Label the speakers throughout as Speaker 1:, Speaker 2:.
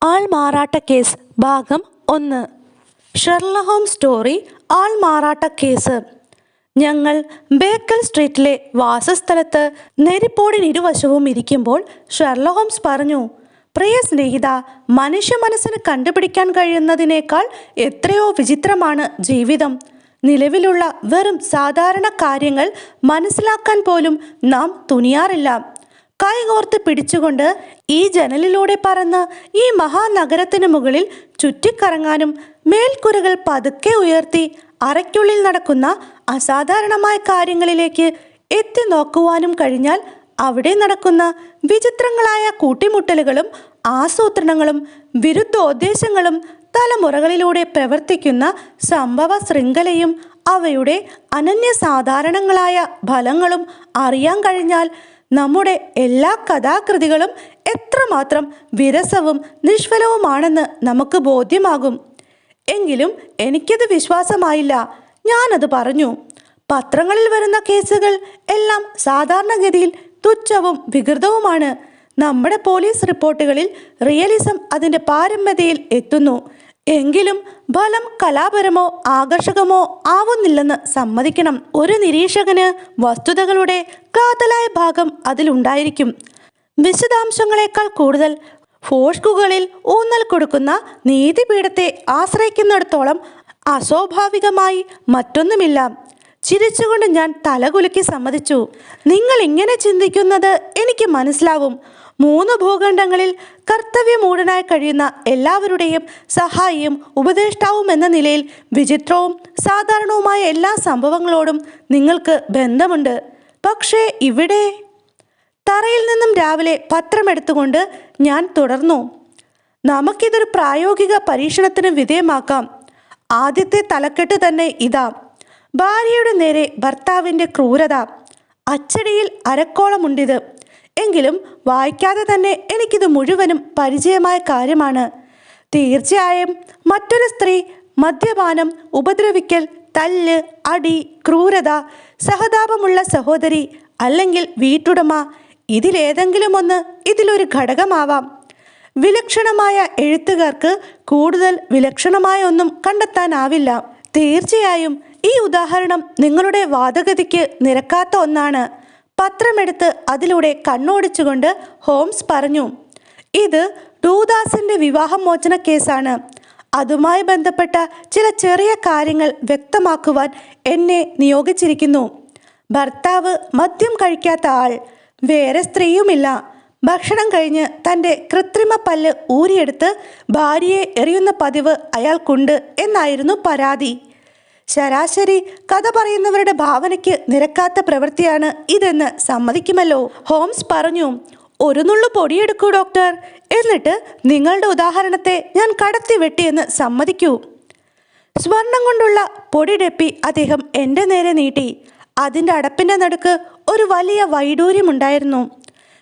Speaker 1: ആൾമാറാട്ട case ഭാഗം 1. Sherlock Holmes story ആൾമാറാട്ട case. ഞങ്ങൾ ബേക്കൽ സ്ട്രീറ്റിലെ വാസസ്ഥലത്ത് നെരിപ്പോടിനിരുവശവും ഇരിക്കുമ്പോൾ ഷെർലക് ഹോംസ് പറഞ്ഞു, പ്രിയ സ്നേഹിത, മനുഷ്യ മനസ്സിന് കണ്ടുപിടിക്കാൻ കഴിയുന്നതിനേക്കാൾ എത്രയോ വിചിത്രമാണ് ജീവിതം. നിലവിലുള്ള വെറും സാധാരണ കാര്യങ്ങൾ മനസ്സിലാക്കാൻ പോലും നാം തുനിയാറില്ല. കൈകോർത്ത് പിടിച്ചുകൊണ്ട് ഈ ജനലിലൂടെ പറന്ന് ഈ മഹാനഗരത്തിന് മുകളിൽ ചുറ്റിക്കറങ്ങാനും മേൽക്കുരകൾ പതുക്കെ ഉയർത്തി അറയ്ക്കുള്ളിൽ നടക്കുന്ന അസാധാരണമായ കാര്യങ്ങളിലേക്ക് എത്തി നോക്കുവാനും കഴിഞ്ഞാൽ അവിടെ നടക്കുന്ന വിചിത്രങ്ങളായ കൂട്ടിമുട്ടലുകളും ആസൂത്രണങ്ങളും വിരുദ്ധോദ്ദേശങ്ങളും തലമുറകളിലൂടെ പ്രവർത്തിക്കുന്ന സംഭവ ശൃംഖലയും അവയുടെ അനന്യസാധാരണങ്ങളായ ഫലങ്ങളും അറിയാൻ കഴിഞ്ഞാൽ നമ്മുടെ എല്ലാ കഥാകൃതികളും എത്രമാത്രം വിരസവും നിഷ്ഫലവുമാണെന്ന് നമുക്ക് ബോധ്യമാകും. എങ്കിലും എനിക്കത് വിശ്വാസമായില്ല. ഞാനത് പറഞ്ഞു. പത്രങ്ങളിൽ വരുന്ന കേസുകൾ എല്ലാം സാധാരണഗതിയിൽ തുച്ഛവും വികൃതവുമാണ്. നമ്മുടെ പോലീസ് റിപ്പോർട്ടുകളിൽ റിയലിസം അതിൻ്റെ പാരമ്യതയിൽ എത്തുന്നു. എങ്കിലും ഫലം കലാപരമോ ആകർഷകമോ ആവുന്നില്ലെന്ന് സമ്മതിക്കണം. ഒരു നിരീക്ഷകന് വസ്തുതകളുടെ കാതലായ ഭാഗം അതിലുണ്ടായിരിക്കും. വിശദാംശങ്ങളെക്കാൾ കൂടുതൽ ഫോഷ്കുകളിൽ ഊന്നൽ കൊടുക്കുന്ന നീതിപീഠത്തെ ആശ്രയിക്കുന്നിടത്തോളം അസ്വാഭാവികമായി മറ്റൊന്നുമില്ല. ചിരിച്ചുകൊണ്ട് ഞാൻ തലകുലുക്കി സമ്മതിച്ചു. നിങ്ങൾ ഇങ്ങനെ ചിന്തിക്കുന്നത് എനിക്ക് മനസ്സിലാവും. 3 ഭൂഖണ്ഡങ്ങളിൽ കർത്തവ്യമൂഢനായി കഴിയുന്ന എല്ലാവരുടെയും സഹായിയും ഉപദേഷ്ടാവും എന്ന നിലയിൽ വിചിത്രവും സാധാരണവുമായ എല്ലാ സംഭവങ്ങളോടും നിങ്ങൾക്ക് ബന്ധമുണ്ട്. പക്ഷേ ഇവിടെ തറയിൽ നിന്നും രാവിലെ പത്രമെടുത്തുകൊണ്ട് ഞാൻ തുടർന്നു. നമുക്കിതൊരു പ്രായോഗിക പരീക്ഷണത്തിന് വിധേയമാക്കാം. ആദ്യത്തെ തലക്കെട്ട് തന്നെ ഇതാ: ഭാര്യയുടെ നേരെ ഭർത്താവിൻ്റെ ക്രൂരത. അച്ചടിയിൽ അരക്കോളമുണ്ടിത്. എങ്കിലും വായിക്കാതെ തന്നെ എനിക്കിത് മുഴുവനും പരിചയമായ കാര്യമാണ്. തീർച്ചയായും മറ്റൊരു സ്ത്രീ, മദ്യപാനം, ഉപദ്രവിക്കൽ, തല്ല്, അടി, ക്രൂരത, സഹതാപമുള്ള സഹോദരി അല്ലെങ്കിൽ വീട്ടുടമ, ഇതിലേതെങ്കിലും ഒന്ന് ഇതിലൊരു ഘടകമാവാം. വിലക്ഷണമായ എഴുത്തുകാർക്ക് കൂടുതൽ വിലക്ഷണമായ ഒന്നും കണ്ടെത്താനാവില്ല. തീർച്ചയായും ഈ ഉദാഹരണം നിങ്ങളുടെ വാദഗതിക്ക് നിരക്കാത്ത ഒന്നാണ്. പത്രമെടുത്ത് അതിലൂടെ കണ്ണോടിച്ചുകൊണ്ട് ഹോംസ് പറഞ്ഞു, ഇത് ഡൂദാസിൻ്റെ വിവാഹമോചന കേസാണ്. അതുമായി ബന്ധപ്പെട്ട ചില ചെറിയ കാര്യങ്ങൾ വ്യക്തമാക്കുവാൻ എന്നെ നിയോഗിച്ചിരിക്കുന്നു. ഭർത്താവ് മദ്യം കഴിക്കാത്ത ആൾ, വേറെ സ്ത്രീയുമില്ല. ഭക്ഷണം കഴിഞ്ഞ് തൻ്റെ കൃത്രിമ പല്ല് ഊരിയെടുത്ത് ഭാര്യയെ എറിയുന്ന പതിവ് അയാൾക്കുണ്ട് എന്നായിരുന്നു പരാതി. ശരാശരി കഥ പറയുന്നവരുടെ ഭാവനയ്ക്ക് നിരക്കാത്ത പ്രവൃത്തിയാണ് ഇതെന്ന് സമ്മതിക്കുമല്ലോ. ഹോംസ് പറഞ്ഞു, ഒരു നുള്ളു പൊടിയെടുക്കൂ ഡോക്ടർ, എന്നിട്ട് നിങ്ങളുടെ ഉദാഹരണത്തെ ഞാൻ കടത്തി വെട്ടിയെന്ന് സമ്മതിക്കൂ. സ്വർണം കൊണ്ടുള്ള പൊടിഡെപ്പി അദ്ദേഹം എൻ്റെ നേരെ നീട്ടി. അതിൻ്റെ അടപ്പിൻ്റെ നടുക്ക് ഒരു വലിയ വൈഡൂര്യമുണ്ടായിരുന്നു.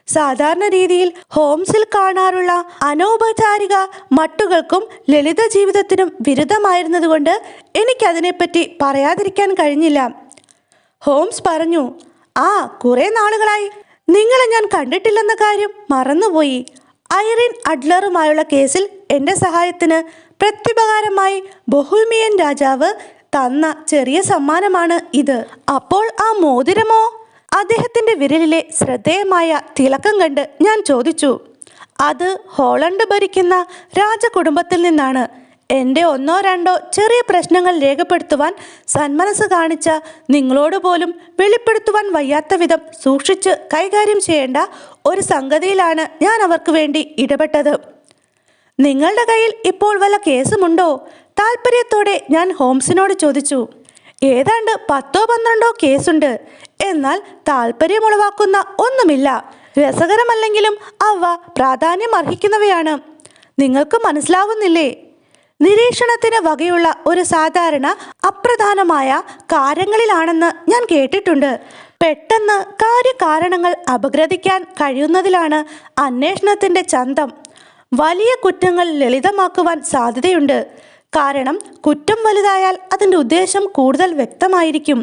Speaker 1: സാധാരണ രീതിയിൽ ഹോംസിൽ കാണാറുള്ള അനൗപചാരിക മട്ടുകൾക്കും ലളിത ജീവിതത്തിനും വിരുദ്ധമായിരുന്നതുകൊണ്ട് എനിക്കതിനെപ്പറ്റി പറയാതിരിക്കാൻ കഴിഞ്ഞില്ല. ഹോംസ് പറഞ്ഞു, കുറേ നാളുകളായി നിങ്ങളെ ഞാൻ കണ്ടിട്ടില്ലെന്ന കാര്യം മറന്നുപോയി. ഐറിൻ അഡ്ലറുമായുള്ള കേസിൽ എൻ്റെ സഹായത്തിന് പ്രത്യുപകാരമായി ബൊഹീമിയൻ രാജാവ് തന്ന ചെറിയ സമ്മാനമാണ് ഇത്. അപ്പോൾ ആ മോതിരമോ? അദ്ദേഹത്തിൻ്റെ വിരലിലെ ശ്രദ്ധേയമായ തിളക്കം കണ്ട് ഞാൻ ചോദിച്ചു. അത് ഹോളണ്ട് ഭരിക്കുന്ന രാജകുടുംബത്തിൽ നിന്നാണ്. എൻ്റെ 1-2 ചെറിയ പ്രശ്നങ്ങൾ രേഖപ്പെടുത്തുവാൻ സന്മനസ് കാണിച്ച നിങ്ങളോട് പോലും വെളിപ്പെടുത്തുവാൻ വയ്യാത്ത വിധം സൂക്ഷിച്ച് കൈകാര്യം ചെയ്യേണ്ട ഒരു സംഗതിയിലാണ് ഞാൻ അവർക്ക് വേണ്ടി ഇടപെട്ടത്. നിങ്ങളുടെ കയ്യിൽ ഇപ്പോൾ വല്ല കേസുമുണ്ടോ? താല്പര്യത്തോടെ ഞാൻ ഹോംസിനോട് ചോദിച്ചു. ഏതാണ്ട് 10-12 കേസുണ്ട്. എന്നാൽ താല്പര്യമുളവാക്കുന്ന ഒന്നുമില്ല. രസകരമല്ലെങ്കിലും അവ പ്രാധാന്യം അർഹിക്കുന്നവയാണ്. നിങ്ങൾക്ക് മനസ്സിലാവുന്നില്ലേ? നിരീക്ഷണത്തിന് വകയുള്ള ഒരു സാധാരണ അപ്രധാനമായ കാര്യങ്ങളിലാണെന്ന് ഞാൻ കേട്ടിട്ടുണ്ട്. പെട്ടെന്ന് കാര്യകാരണങ്ങൾ അപഗ്രഥിക്കാൻ കഴിയുന്നതിലാണ് അന്വേഷണത്തിൻ്റെ ചന്തം. വലിയ കുറ്റങ്ങൾ ലളിതമാക്കുവാൻ സാധ്യതയുണ്ട്. കാരണം കുറ്റം വലുതായാൽ അതിൻ്റെ ഉദ്ദേശം കൂടുതൽ വ്യക്തമായിരിക്കും.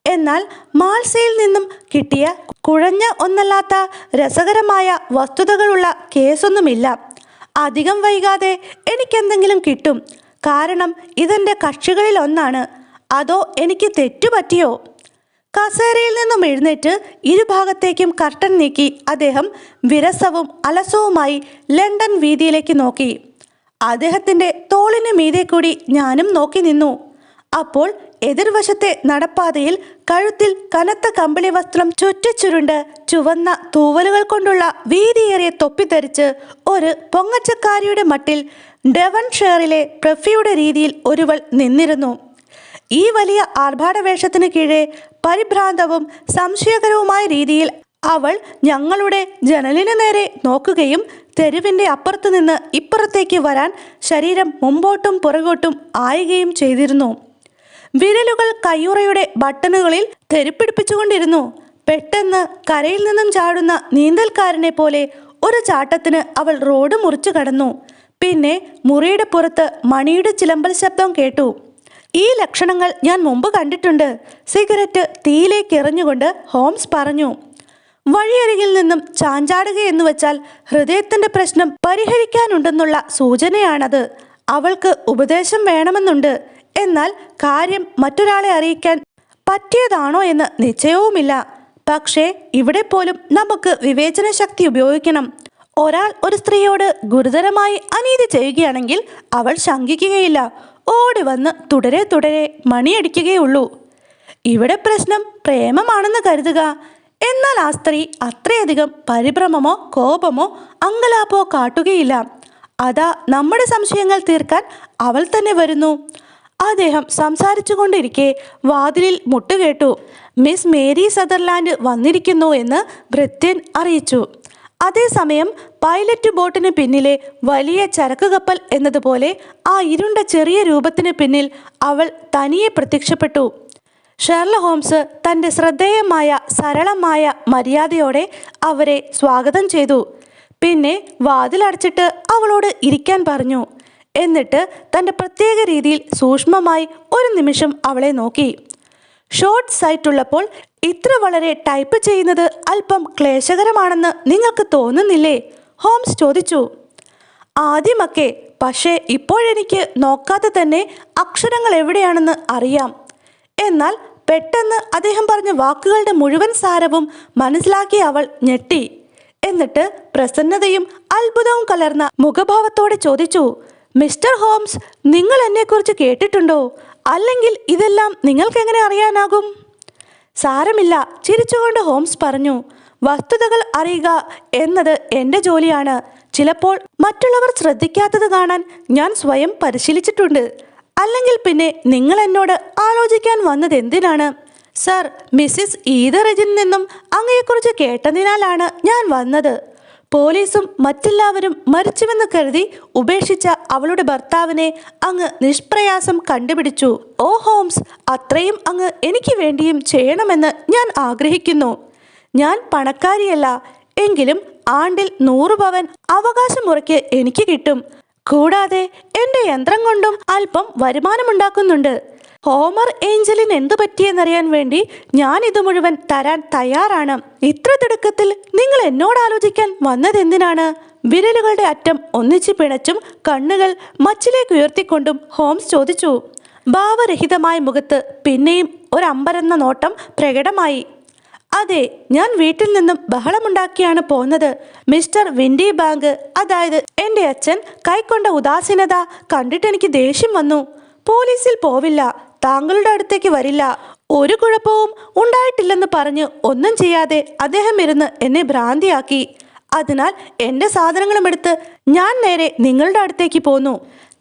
Speaker 1: എന്നാൽ മാൾസയിൽ നിന്നും കിട്ടിയ കുഴഞ്ഞ ഒന്നല്ലാത്ത രസകരമായ വസ്തുതകളുള്ള കേസൊന്നുമില്ല. അധികം വൈകാതെ എനിക്കെന്തെങ്കിലും കിട്ടും. കാരണം ഇതെൻ്റെ കക്ഷികളിൽ ഒന്നാണ്. അതോ എനിക്ക് തെറ്റുപറ്റിയോ? കസേരയിൽ നിന്നും എഴുന്നേറ്റ് ഇരുഭാഗത്തേക്കും കർട്ടൻ നീക്കി അദ്ദേഹം വിരസവും അലസവുമായി ലണ്ടൻ വീതിയിലേക്ക് നോക്കി. അദ്ദേഹത്തിൻ്റെ തോളിന് മീതെ കൂടി ഞാനും നോക്കി നിന്നു. അപ്പോൾ എതിർവശത്തെ നടപ്പാതയിൽ കഴുത്തിൽ കനത്ത കമ്പിളി വസ്ത്രം ചുറ്റിച്ചുരുണ്ട് ചുവന്ന തൂവലുകൾ കൊണ്ടുള്ള വീതിയേറിയ തൊപ്പി ധരിച്ച് ഒരു പൊങ്ങച്ചക്കാരിയുടെ മട്ടിൽ ഡെവൺഷെയറിലെ പ്രഫിയുടെ രീതിയിൽ ഒരുവൾ നിന്നിരുന്നു. ഈ വലിയ ആർഭാടവേഷത്തിന് കീഴെ പരിഭ്രാന്തവും സംശയകരവുമായ രീതിയിൽ അവൾ ഞങ്ങളുടെ ജനലിന് നേരെ നോക്കുകയും തെരുവിൻ്റെ അപ്പുറത്തു നിന്ന് ഇപ്പുറത്തേക്ക് വരാൻ ശരീരം മുമ്പോട്ടും പുറകോട്ടും ആയുകയും ചെയ്തിരുന്നു. വിരലുകൾ കയ്യുറയുടെ ബട്ടണുകളിൽ തെരുപ്പിടിപ്പിച്ചുകൊണ്ടിരുന്നു. പെട്ടെന്ന് കരയിൽ നിന്നും ചാടുന്ന നീന്തൽക്കാരനെ പോലെ ഒരു ചാട്ടത്തിന് അവൾ റോഡ് മുറിച്ചു കടന്നു. പിന്നെ മുറിയുടെ പുറത്ത് മണിയുടെ ചിലമ്പൽ ശബ്ദം കേട്ടു. ഈ ലക്ഷണങ്ങൾ ഞാൻ മുമ്പ് കണ്ടിട്ടുണ്ട്, സിഗരറ്റ് തീയിലേക്ക് എറിഞ്ഞുകൊണ്ട് ഹോംസ് പറഞ്ഞു. വഴിയരികിൽ നിന്നും ചാഞ്ചാടുക എന്ന് വെച്ചാൽ ഹൃദയത്തിൻ്റെ പ്രശ്നം പരിഹരിക്കാനുണ്ടെന്നുള്ള സൂചനയാണത്. അവൾക്ക് ഉപദേശം വേണമെന്നുണ്ട്. എന്നാൽ കാര്യം മറ്റൊരാളെ അറിയിക്കാൻ പറ്റിയതാണോ എന്ന് നിശ്ചയവുമില്ല. പക്ഷേ ഇവിടെ പോലും നമുക്ക് വിവേചന ശക്തി ഉപയോഗിക്കണം. ഒരാൾ ഒരു സ്ത്രീയോട് ഗുരുതരമായി അനീതി ചെയ്യുകയാണെങ്കിൽ അവൾ ശങ്കിക്കുകയില്ല, ഓടി വന്ന് തുടരെ മണിയടിക്കുകയുള്ളൂ. ഇവിടെ പ്രശ്നം പ്രേമമാണെന്ന് കരുതുക. എന്നാൽ ആ സ്ത്രീ അത്രയധികം പരിഭ്രമമോ കോപമോ അങ്കലാപ്പോ കാട്ടുകയില്ല. അതാ നമ്മുടെ സംശയങ്ങൾ തീർക്കാൻ അവൾ തന്നെ വരുന്നു. അദ്ദേഹം സംസാരിച്ചു കൊണ്ടിരിക്കെ വാതിലിൽ മുട്ടുകേട്ടു. മിസ് മേരി സദർലാൻഡ് വന്നിരിക്കുന്നു എന്ന് ഭൃത്യൻ അറിയിച്ചു. അതേസമയം പൈലറ്റ് ബോട്ടിന് പിന്നിലെ വലിയ ചരക്ക് കപ്പൽ എന്നതുപോലെ ആ ഇരുണ്ട ചെറിയ രൂപത്തിന് പിന്നിൽ അവൾ തനിയെ പ്രത്യക്ഷപ്പെട്ടു. ഷെർലക് ഹോംസ് തൻ്റെ ശ്രദ്ധേയമായ സരളമായ മര്യാദയോടെ അവരെ സ്വാഗതം ചെയ്തു. പിന്നെ വാതിലടച്ചിട്ട് അവളോട് ഇരിക്കാൻ പറഞ്ഞു. എന്നിട്ട് തൻ്റെ പ്രത്യേക രീതിയിൽ സൂക്ഷ്മമായി ഒരു നിമിഷം അവളെ നോക്കി. ഷോർട്ട് സൈറ്റുള്ളപ്പോൾ ഇത്ര വളരെ ടൈപ്പ് ചെയ്യുന്നത് അല്പം ക്ലേശകരമാണെന്ന് നിങ്ങൾക്ക് തോന്നുന്നില്ലേ? ഹോംസ് ചോദിച്ചു. ആദ്യമൊക്കെ, പക്ഷേ ഇപ്പോഴെനിക്ക് നോക്കാതെ തന്നെ അക്ഷരങ്ങൾ എവിടെയാണെന്ന് അറിയാം. എന്നാൽ പെട്ടെന്ന് അദ്ദേഹം പറഞ്ഞ വാക്കുകളുടെ മുഴുവൻ സാരവും മനസ്സിലാക്കി അവൾ ഞെട്ടി. എന്നിട്ട് പ്രസന്നതയും അത്ഭുതവും കലർന്ന മുഖഭാവത്തോടെ ചോദിച്ചു, മിസ്റ്റർ ഹോംസ്, നിങ്ങൾ എന്നെക്കുറിച്ച് കേട്ടിട്ടുണ്ടോ? അല്ലെങ്കിൽ ഇതെല്ലാം നിങ്ങൾക്കെങ്ങനെ അറിയാനാകും? സാരമില്ല, ചിരിച്ചുകൊണ്ട് ഹോംസ് പറഞ്ഞു. വസ്തുതകൾ അറിയുക എന്നത് എൻ്റെ ജോലിയാണ്. ചിലപ്പോൾ മറ്റുള്ളവർ ശ്രദ്ധിക്കാത്തത് കാണാൻ ഞാൻ സ്വയം പരിശീലിച്ചിട്ടുണ്ട്. അല്ലെങ്കിൽ പിന്നെ നിങ്ങൾ എന്നോട് ആലോചിക്കാൻ വന്നത് എന്തിനാണ്? സർ, മിസ്സിസ് ഈതറജിൽ നിന്നും അങ്ങയെക്കുറിച്ച് കേട്ടതിനാലാണ് ഞാൻ വന്നത്. പോലീസും മറ്റെല്ലാവരും മരിച്ചുവെന്ന് കരുതി ഉപേക്ഷിച്ച അവളുടെ ഭർത്താവിനെ അങ്ങ് നിഷ്പ്രയാസം കണ്ടുപിടിച്ചു. ഓ ഹോംസ്, അത്രയും അങ്ങ് എനിക്ക് വേണ്ടിയും ചെയ്യണമെന്ന് ഞാൻ ആഗ്രഹിക്കുന്നു. ഞാൻ പണക്കാരിയല്ല, എങ്കിലും ആണ്ടിൽ 100 പവൻ അവകാശമുറയ്ക്ക് എനിക്ക് കിട്ടും. കൂടാതെ എൻ്റെ യന്ത്രം കൊണ്ടും അല്പം വരുമാനമുണ്ടാക്കുന്നുണ്ട്. ഹോമർ ഏഞ്ചലിന് എന്തു പറ്റിയെന്നറിയാൻ വേണ്ടി ഞാൻ ഇത് മുഴുവൻ തരാൻ തയ്യാറാണ്. ഇത്ര തിടുക്കത്തിൽ നിങ്ങൾ എന്നോട് ആലോചിക്കാൻ വന്നതെന്തിനാണ്? വിരലുകളുടെ അറ്റം ഒന്നിച്ച് പിണച്ചും കണ്ണുകൾ മച്ചിലേക്ക് ഉയർത്തിക്കൊണ്ടും ഹോംസ് ചോദിച്ചു. ഭാവരഹിതമായ മുഖത്ത് പിന്നെയും ഒരമ്പരന്ന നോട്ടം പ്രകടമായി. അതെ, ഞാൻ വീട്ടിൽ നിന്നും ബഹളമുണ്ടാക്കിയാണ് പോന്നത്. മിസ്റ്റർ വിൻഡി ബാങ്ക്, അതായത് എൻ്റെ അച്ഛൻ കൈക്കൊണ്ട ഉദാസീനത കണ്ടിട്ട് എനിക്ക് ദേഷ്യം വന്നു. പോലീസിൽ പോവില്ല, താങ്കളുടെ അടുത്തേക്ക് വരില്ല, ഒരു കുഴപ്പവും ഉണ്ടായിട്ടില്ലെന്ന് പറഞ്ഞ് ഒന്നും ചെയ്യാതെ അദ്ദേഹം ഇരുന്ന് എന്നെ ഭ്രാന്തിയാക്കി. അതിനാൽ എൻ്റെ സാധനങ്ങളും എടുത്ത് ഞാൻ നേരെ നിങ്ങളുടെ അടുത്തേക്ക് പോന്നു.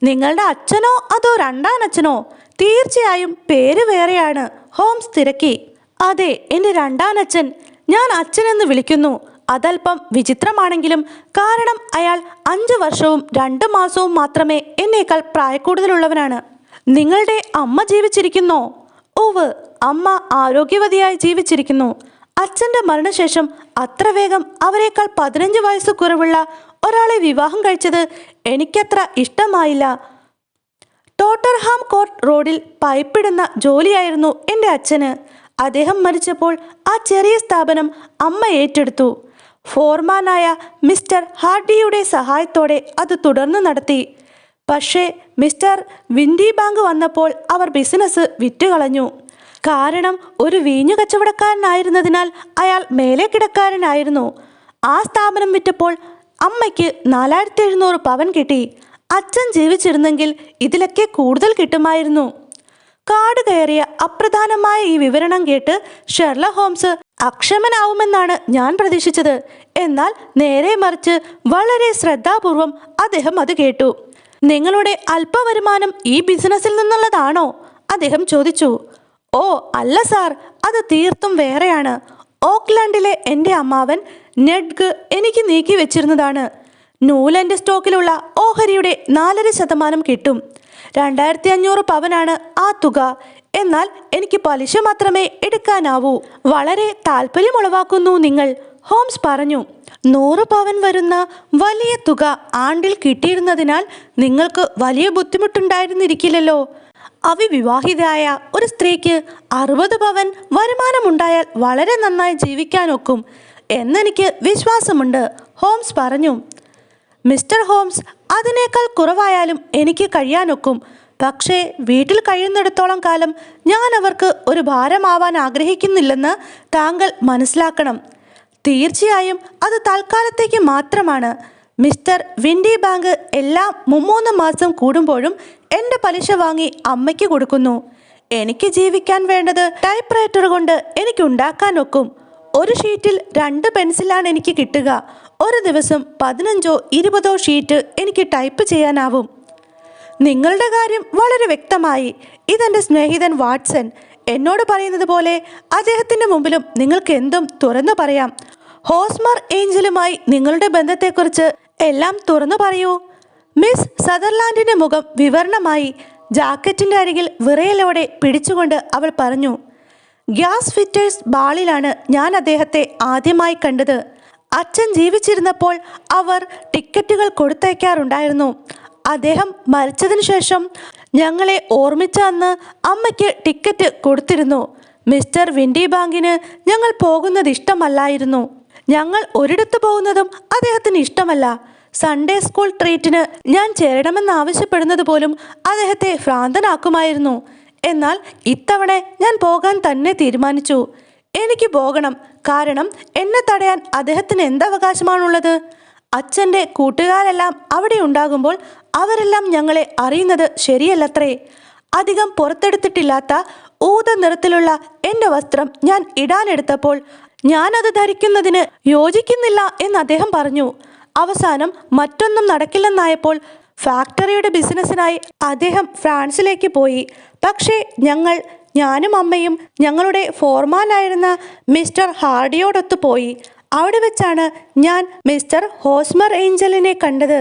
Speaker 1: നിങ്ങളുടെ അച്ഛനോ അതോ രണ്ടാനച്ഛനോ? തീർച്ചയായും പേര് വേറെയാണ്, ഹോംസ് തിരക്കി. അതെ, എൻ്റെ രണ്ടാനച്ഛൻ. ഞാൻ അച്ഛനെന്ന് വിളിക്കുന്നു. അതല്പം വിചിത്രമാണെങ്കിലും, കാരണം അയാൾ 5 വർഷവും 2 മാസവും മാത്രമേ എന്നേക്കാൾ പ്രായക്കൂടുതലുള്ളവനാണ്. നിങ്ങളുടെ അമ്മ ജീവിച്ചിരിക്കുന്നോ? ഓവ്, അമ്മ ആരോഗ്യവതിയായി ജീവിച്ചിരിക്കുന്നു. അച്ഛൻ്റെ മരണശേഷം അത്ര വേഗം അവരെക്കാൾ 15 വയസ്സ് കുറവുള്ള ഒരാളെ വിവാഹം കഴിച്ചത് എനിക്കത്ര ഇഷ്ടമായില്ല. ടോട്ടർഹാം കോർട്ട് റോഡിൽ പൈപ്പിടുന്ന ജോലിയായിരുന്നു എൻ്റെ അച്ഛന്. അദ്ദേഹം മരിച്ചപ്പോൾ ആ ചെറിയ സ്ഥാപനം അമ്മ ഏറ്റെടുത്തു. ഫോർമാനായ മിസ്റ്റർ ഹാർഡിയുടെ സഹായത്തോടെ അത് തുടർന്ന് നടത്തി. പക്ഷേ മിസ്റ്റർ വിൻഡി ബാങ്ക് വന്നപ്പോൾ അവർ ബിസിനസ് വിറ്റുകളഞ്ഞു. കാരണം ഒരു വീഞ്ഞു കച്ചവടക്കാരനായിരുന്നതിനാൽ അയാൾ മേലെ കിടക്കാരനായിരുന്നു. ആ സ്ഥാപനം വിറ്റപ്പോൾ അമ്മയ്ക്ക് 4700 പവൻ കിട്ടി. അച്ഛൻ ജീവിച്ചിരുന്നെങ്കിൽ ഇതിലൊക്കെ കൂടുതൽ കിട്ടുമായിരുന്നു. കാട് കയറിയ അപ്രധാനമായ ഈ വിവരണം കേട്ട് ഷെർലക് ഹോംസ് അക്ഷമനാവുമെന്നാണ് ഞാൻ പ്രതീക്ഷിച്ചത്. എന്നാൽ നേരെ മറിച്ച് വളരെ ശ്രദ്ധാപൂർവം അദ്ദേഹം അത് കേട്ടു. നിങ്ങളുടെ അല്പവരുമാനം ഈ ബിസിനസ്സിൽ നിന്നുള്ളതാണോ? അദ്ദേഹം ചോദിച്ചു. ഓ അല്ല സാർ, അത് തീർത്തും വേറെയാണ്. ഓക്ലാൻഡിലെ എൻ്റെ അമ്മാവൻ നെഡ്ഗ് എനിക്ക് നീക്കി വെച്ചിരുന്നതാണ്. നൂലൻ്റെ സ്റ്റോക്കിലുള്ള ഓഹരിയുടെ 4.5% കിട്ടും. 2500 പവനാണ് ആ തുക. എന്നാൽ എനിക്ക് പലിശ മാത്രമേ എടുക്കാനാവൂ. വളരെ താല്പര്യമുളവാക്കുന്നു നിങ്ങൾ, ഹോംസ് പറഞ്ഞു. 100 പവൻ വരുന്ന വലിയ തുക ആണ്ടിൽ കിട്ടിയിരുന്നതിനാൽ നിങ്ങൾക്ക് വലിയ ബുദ്ധിമുട്ടുണ്ടായിരുന്നിരിക്കില്ലല്ലോ. അവിവാഹിതയായ ഒരു സ്ത്രീക്ക് 60 പവൻ വരുമാനമുണ്ടായാൽ വളരെ നന്നായി ജീവിക്കാനൊക്കും എന്നെനിക്ക് വിശ്വാസമുണ്ട്, ഹോംസ് പറഞ്ഞു. മിസ്റ്റർ ഹോംസ്, അതിനേക്കാൾ കുറവായാലും എനിക്ക് കഴിയാനൊക്കും. പക്ഷേ വീട്ടിൽ കഴിയുന്നിടത്തോളം കാലം ഞാൻ അവർക്ക് ഒരു ഭാരമാവാൻ ആഗ്രഹിക്കുന്നില്ലെന്ന് താങ്കൾ മനസ്സിലാക്കണം. തീർച്ചയായും അത് തൽക്കാലത്തേക്ക് മാത്രമാണ്. മിസ്റ്റർ വിൻഡി ബാങ്ക് എല്ലാ 3 മാസം കൂടുമ്പോഴും എൻ്റെ പലിശ വാങ്ങി അമ്മയ്ക്ക് കൊടുക്കുന്നു. എനിക്ക് ജീവിക്കാൻ വേണ്ടത് ടൈപ്പ് റൈറ്റർ കൊണ്ട് എനിക്ക് ഉണ്ടാക്കാനൊക്കും. ഒരു ഷീറ്റിൽ 2 പെൻസിലാണ് എനിക്ക് കിട്ടുക. ഒരു ദിവസം 15ഓ 20ഓ ഷീറ്റ് എനിക്ക് ടൈപ്പ് ചെയ്യാനാവും. നിങ്ങളുടെ കാര്യം വളരെ വ്യക്തമായി. ഇതെൻ്റെ സ്നേഹിതൻ വാട്സൺ എന്നോട് പറയുന്നത് പോലെ അദ്ദേഹത്തിൻ്റെ മുമ്പിലും നിങ്ങൾക്ക് എന്തും തുറന്നു പറയാം. ഹോസ്മർ ഏഞ്ചലുമായി നിങ്ങളുടെ ബന്ധത്തെക്കുറിച്ച് എല്ലാം തുറന്നു പറയൂ. മിസ് സദർലാൻഡിൻ്റെ മുഖം വിവരണമായി. ജാക്കറ്റിൻ്റെ അരികിൽ വിറയലോടെ പിടിച്ചുകൊണ്ട് അവൾ പറഞ്ഞു. ഗ്യാസ് ഫിറ്റേഴ്സ് ബാളിലാണ് ഞാൻ അദ്ദേഹത്തെ ആദ്യമായി കണ്ടത്. അച്ഛൻ ജീവിച്ചിരുന്നപ്പോൾ അവർ ടിക്കറ്റുകൾ കൊടുത്തയക്കാറുണ്ടായിരുന്നു. അദ്ദേഹം മരിച്ചതിന് ശേഷം ഞങ്ങളെ ഓർമ്മിച്ച അന്ന് അമ്മയ്ക്ക് ടിക്കറ്റ് കൊടുത്തിരുന്നു. മിസ്റ്റർ വിൻഡി ബാങ്കിന് ഞങ്ങൾ പോകുന്നത് ഇഷ്ടമല്ലായിരുന്നു. ഞങ്ങൾ ഒരിടത്ത് പോകുന്നതും അദ്ദേഹത്തിന് ഇഷ്ടമല്ല. സൺഡേ സ്കൂൾ ട്രീറ്റിന് ഞാൻ ചേരണമെന്ന് ആവശ്യപ്പെടുന്നത് പോലും അദ്ദേഹത്തെ ഭ്രാന്തനാക്കുമായിരുന്നു. എന്നാൽ ഇത്തവണ ഞാൻ പോകാൻ തന്നെ തീരുമാനിച്ചു. എനിക്ക് പോകണം. കാരണം എന്നെ തടയാൻ അദ്ദേഹത്തിന് എന്തവകാശമാണുള്ളത്? അച്ഛൻ്റെ കൂട്ടുകാരെല്ലാം അവിടെ ഉണ്ടാകുമ്പോൾ അവരെല്ലാം ഞങ്ങളെ അറിയുന്നത് ശരിയല്ലത്രേ. അധികം പുറത്തെടുത്തിട്ടില്ലാത്ത ഊത നിറത്തിലുള്ള എൻ്റെ വസ്ത്രം ഞാൻ ഇടാനെടുത്തപ്പോൾ ഞാനത് ധരിക്കുന്നതിന് യോജിക്കുന്നില്ല എന്ന് അദ്ദേഹം പറഞ്ഞു. അവസാനം മറ്റൊന്നും നടക്കില്ലെന്നായപ്പോൾ ഫാക്ടറിയുടെ ബിസിനസ്സിനായി അദ്ദേഹം ഫ്രാൻസിലേക്ക് പോയി. പക്ഷേ ഞാനും അമ്മയും ഞങ്ങളുടെ ഫോർമാനായിരുന്ന മിസ്റ്റർ ഹാർഡിയോടൊത്ത് പോയി. അവിടെ വെച്ചാണ് ഞാൻ മിസ്റ്റർ ഹോസ്മർ ഏഞ്ചലിനെ കണ്ടത്.